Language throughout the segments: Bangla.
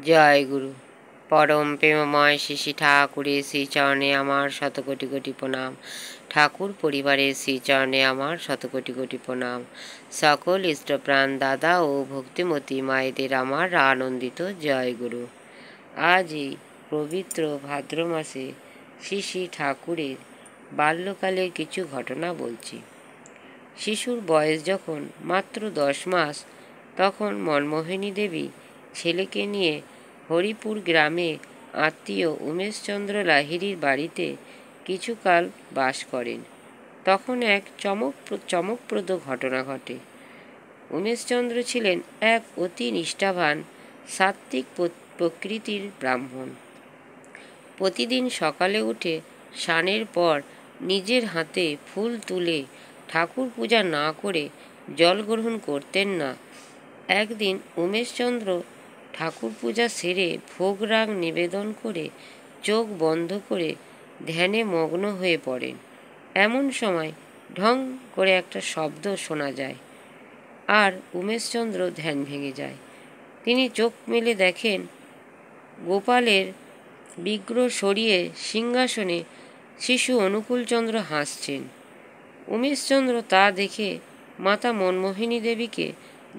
জয় গুরু। পরম প্রেমময় শ্রী ঠাকুরের শ্রীচরণে আমার শতকোটি কোটি প্রণাম। ঠাকুর পরিবারের শ্রীচরণে আমার শতকোটি কোটি প্রণাম। সকল ইষ্টপ্রাণ দাদা ও ভক্তিমতী মায়েদের আমার আনন্দিত জয় গুরু। আজ এই পবিত্র ভাদ্র মাসে শ্রী ঠাকুরের বাল্যকালের কিছু ঘটনা বলছি। শিশুর বয়স যখন মাত্র 10 মাস, তখন মনমোহিনী দেবী ছেলেকে নিয়ে হরিপুর গ্রামে আত্মীয় উমেশচন্দ্র লাহিড়ীর বাড়িতে কিছুকাল বাস করেন। তখন এক চমকপ্রদ ঘটনা ঘটে। উমেশচন্দ্র ছিলেন এক অতি নিষ্ঠাবান সাত্ত্বিক প্রকৃতির ব্রাহ্মণ। প্রতিদিন সকালে উঠে স্নানের পর নিজের হাতে ফুল তুলে ঠাকুর পূজা না করে জল গ্রহণ করতেন না। একদিন উমেশচন্দ্র ঠাকুর পূজা সেরে ভোগ রাগ নিবেদন করে চোখ বন্ধ করে ধ্যানে মগ্ন হয়ে পড়েন। এমন সময় ঢং করে একটা শব্দ শোনা যায়, আর উমেশচন্দ্র ধ্যান ভেঙে যায়। তিনি চোখ মেলে দেখেন গোপালের বিগ্রহ সরিয়ে সিংহাসনে শিশু অনুকূলচন্দ্র হাসছেন। উমেশচন্দ্র তা দেখে মাতা মনমোহিনী দেবীকে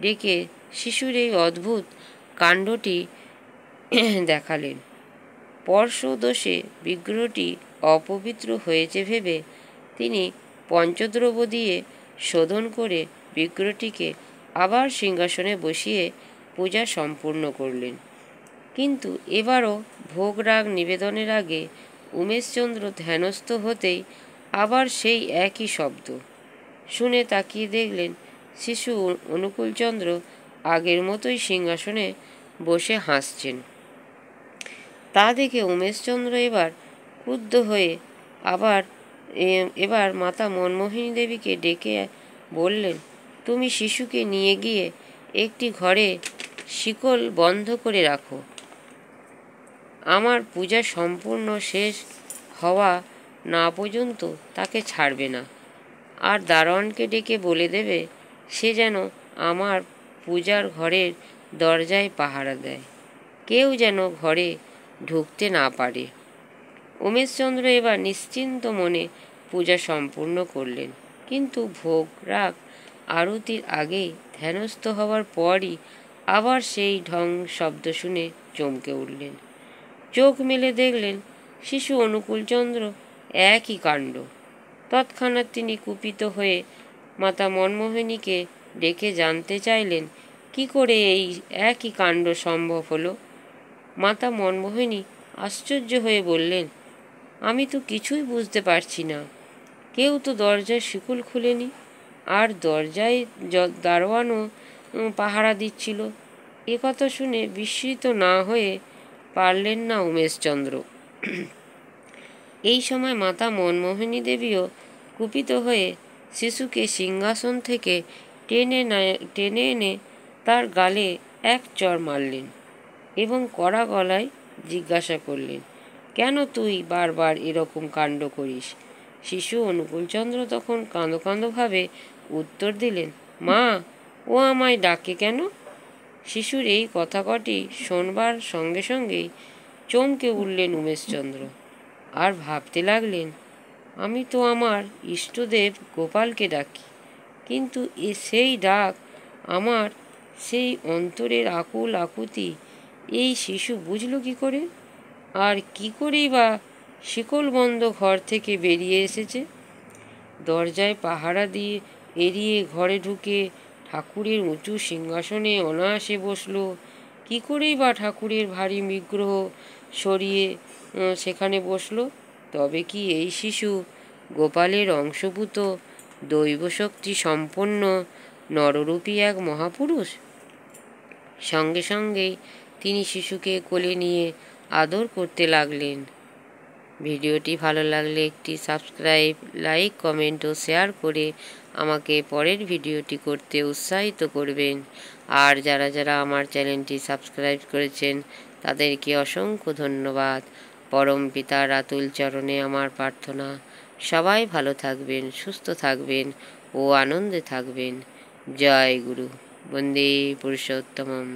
ডেকে শিশুর এই অদ্ভুত কাণ্ডটি দেখালেন। স্পর্শদোষে বিগ্রহটি অপবিত্র হয়েছে ভেবে তিনি পঞ্চদ্রব্য দিয়ে শোধন করে বিগ্রহটিকে আবার সিংহাসনে বসিয়ে পূজা সম্পূর্ণ করলেন। কিন্তু এবারও ভোগ রাগ নিবেদনের আগে উমেশচন্দ্র ধ্যানস্থ হতেই আবার সেই একই শব্দ শুনে তাকিয়ে দেখলেন শিশু অনুকূলচন্দ্র আগের মতোই সিংহাসনে বসে হাসছেন। তা দেখে উমেশচন্দ্র এবার ক্রুদ্ধ হয়ে এবার মাতা মনমোহিনী দেবীকে ডেকে বললেন, তুমি শিশুকে নিয়ে গিয়ে একটি ঘরে শিকল বন্ধ করে রাখো। আমার পূজা সম্পূর্ণ শেষ হওয়া না পর্যন্ত তাকে ছাড়বে না। আর দারোয়ানকে ডেকে বলে দেবে সে যেন আমার পূজার ঘরের দরজায় পাহারা দেয়, কেউ যেন ঘরে ঢুকতে না পারে। উমেশচন্দ্র এবার নিশ্চিন্ত মনে পূজা সম্পূর্ণ করলেন। কিন্তু ভোগ রাগ আরতির আগেই ধ্যানস্থ হওয়ার পরই আবার সেই ঢং শব্দ শুনে চমকে উঠলেন। চোখ মেলে দেখলেন শিশু অনুকূলচন্দ্র একই কাণ্ড। তৎক্ষণাৎ তিনি কুপিত হয়ে মাতা মনমোহিনীকে ডেকে জানতে চাইলেন কি করে এই একই কাণ্ড সম্ভব হলো। মাতা মনমোহিনী আশ্চর্য হয়ে বললেন, আমি তো কিছুই বুঝতে পারছি না। কেউ তো দরজার শিকল খুলেনি, আর দরজায় দারোয়ানও পাহারা দিচ্ছিল। এ কথা শুনে বিস্মিত না হয়ে পারলেন না উমেশচন্দ্র। এই সময় মাতা মনমোহিনী দেবীও কুপিত হয়ে শিশুকে সিংহাসন থেকে টেনে এনে তার গালে এক চড় মারলেন এবং কড়া গলায় জিজ্ঞাসা করলেন, কেন তুই বারবার এরকম কাণ্ড করিস? শিশু অনুকূলচন্দ্র তখন কাঁদো কাঁদো ভাবে উত্তর দিলেন, মা, ও আমায় ডাকে কেন? শিশুর এই কথা কটি শোনবার সঙ্গে সঙ্গেই চমকে উঠলেন উমেশচন্দ্র, আর ভাবতে লাগলেন, আমি তো আমার ইষ্টদেব গোপালকে ডাকি, কিন্তু সেই ডাক আমার সেই অন্তরের আকুল আকুতি এই শিশু বুঝল কি করে? আর কি করেই বা শিকলবন্ধ ঘর থেকে বেরিয়ে এসেছে? দরজায় পাহারা দিয়ে এড়িয়ে ঘরে ঢুকে ঠাকুরের উঁচু সিংহাসনে অনায়াসে বসল। কি করেই বা ঠাকুরের ভারী বিগ্রহ সরিয়ে সেখানে বসল? তবে কি এই শিশু গোপালের অংশভূত দৈবশক্তি সম্পন্ন নররূপী এক মহাপুরুষ? সঙ্গে সঙ্গেই তিনি শিশুকে কোলে নিয়ে আদর করতে লাগলেন। ভিডিওটি ভালো লাগলে একটি সাবস্ক্রাইব, লাইক, কমেন্ট ও শেয়ার করে আমাকে পরের ভিডিওটি করতে উৎসাহিত করবেন। আর যারা যারা আমার চ্যানেলটি সাবস্ক্রাইব করেছেন তাদেরকে অসংখ্য ধন্যবাদ। পরম পিতার আতুল চরণে আমার প্রার্থনা, সবাই ভালো থাকবেন, সুস্থ থাকবেন ও আনন্দে থাকবেন। জয় গুরু। বন্দে পুরুষোত্তমম।